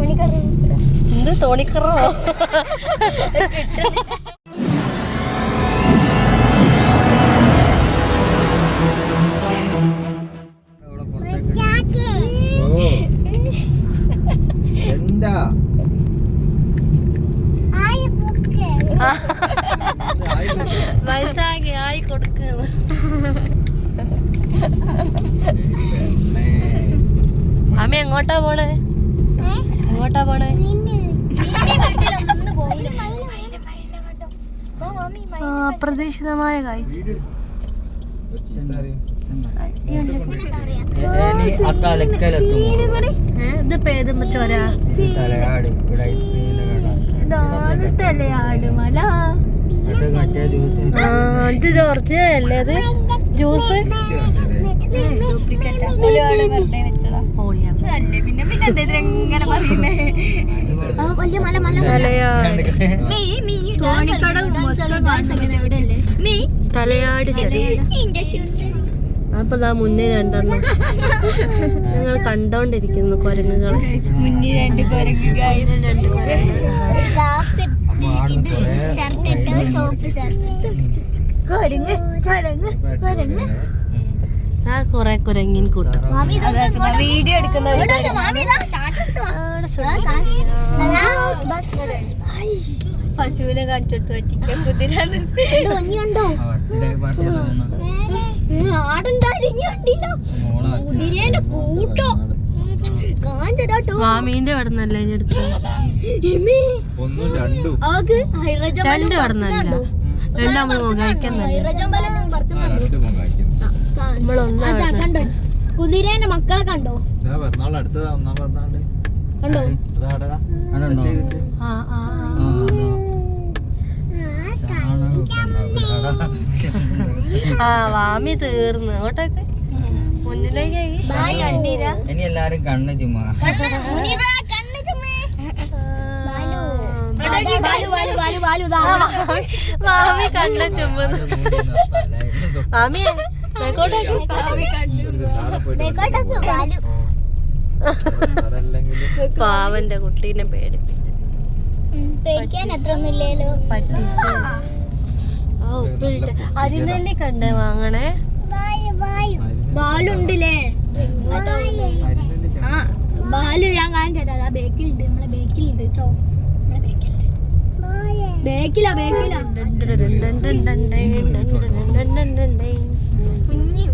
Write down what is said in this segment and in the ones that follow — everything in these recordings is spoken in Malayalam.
എന്ത് തോണിക്കറോ? വയസ്സാകെ ആയി കൊടുക്കുന്നു. അമ്മ എങ്ങോട്ടാ പോണേ? എങ്ങോട്ടാ പോണേ? അപ്രതീക്ഷിതമായ കാഴ്ച. ഇതിപ്പോ ഏത് ചോരാ? ഇതാണ് തലയാട് മല. ഇത് ഒറിജിനൽ അല്ലേ? അത് ജ്യൂസ് തലയാട് ചെറിയ. അപ്പൊ ദാ മുന്നേ രണ്ടെണ്ണം ഞങ്ങൾ കണ്ടോണ്ടിരിക്കുന്നു കുരങ്ങുകൾ. മുന്നിൽ രണ്ട് കുരങ്ങ്. ആ കൊറേ കുരങ്ങിൻ കൂട്ടം വീഡിയോ എടുക്കുന്ന പശുവിനെ കാണിച്ചെടുത്ത് പറ്റിക്കാൻ കുതിര വാമീന്റെ ഇവിടുന്നല്ലേ എടുത്ത രണ്ട് ഇവിടുന്നല്ല. രണ്ട് നമ്മള് കണ്ടോ? കുതിരേന്റെ മക്കളെ കണ്ടോ? കണ്ടോ? ആ വാമി തീർന്നു. അങ്ങോട്ടൊക്കെ മുന്നിലേക്ക് ഇനി എല്ലാരും കണ്ണ് ചുമ്മാ. മാമി കണ്ണ് ചുമ്മുന്നു. മാമി പാവന്റെ കുട്ടീനെ പേടിക്കാൻ എത്ര ഒന്നുമില്ലല്ലോ. പറ്റിച്ചു. ആ ഉപ്പിട്ട് അരിനെല്ലി കണ്ടേ വാങ്ങണേ. ബാലുണ്ടില്ലേ? ആ ബാലു ഞാൻ കാണിച്ചേട്ടാ. അതാ ബേക്കിലുണ്ട്. നമ്മളെ ബേക്കിലുണ്ട് കേട്ടോ. ബേക്കിലാ ബേക്കിലാ കുഞ്ഞി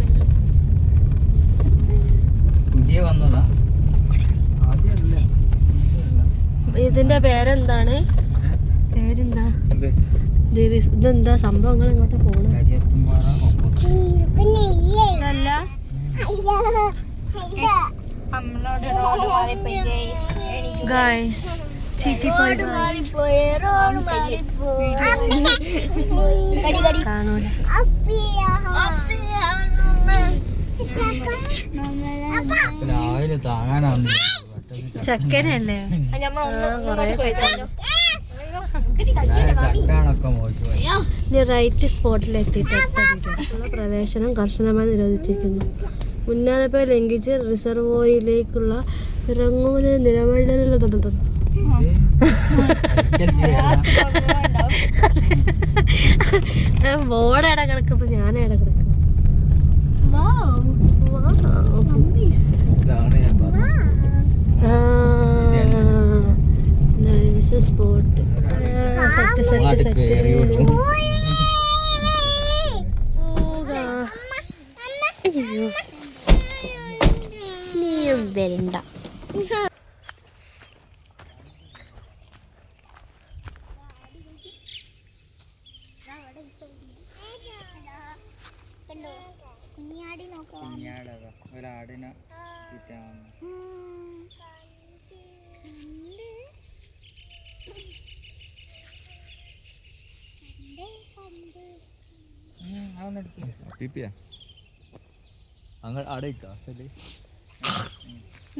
പുതിയ വന്നതാ. ഇതിന്റെ പേരെന്താണ്? പേരെന്താ? ഇതെന്താ സംഭവങ്ങൾ? ഇങ്ങോട്ട് പോണ ഗൈസ് കാണൂല. ചക്കരല്ലേ? റൈറ്റ് സ്പോട്ടിൽ എത്തിയിട്ട് പ്രവേശനം കർശനമായി നിരോധിച്ചിരിക്കുന്നു. മുന്നറിയിപ്പ് ലംഘിച്ച് റിസർവോയിലേക്കുള്ള ഇറങ്ങുന്നതിന് നിലവിലുള്ള ബോർഡ് എട കിടക്കുന്നത്. ഞാൻ എട കിടക്കുന്നു. Spot set set set. നീയും വരണ്ട. ഒരാടിനെ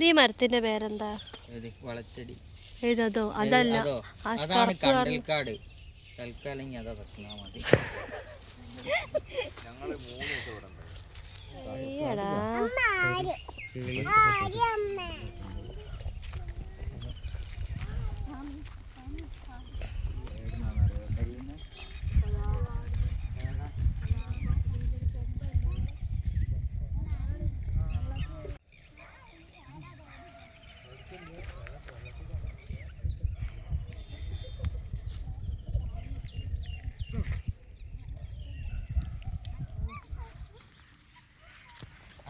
ഈ മരത്തിന്റെ പേരെന്താ? വളച്ചെടി. ഏതോ? അതല്ല, അതാണ് കണ്ടൽക്കാട്. തൽക്കാലം അതാ തട്ടാ മതി.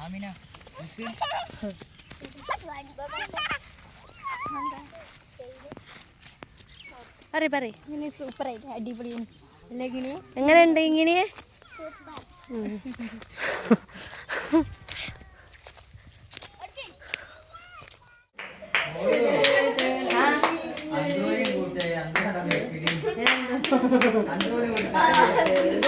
ആമിന നിക്ക്. പറയ് ഇങ്ങനെ സൂപ്പർ ആയിട്ട് അടിപൊളിയാണ് അല്ലെങ്കിൽ എങ്ങനെയുണ്ട് ഇങ്ങനെ അന്തോനെ കൂട്ടെ, അന്തോനെ കൂട്ടെ.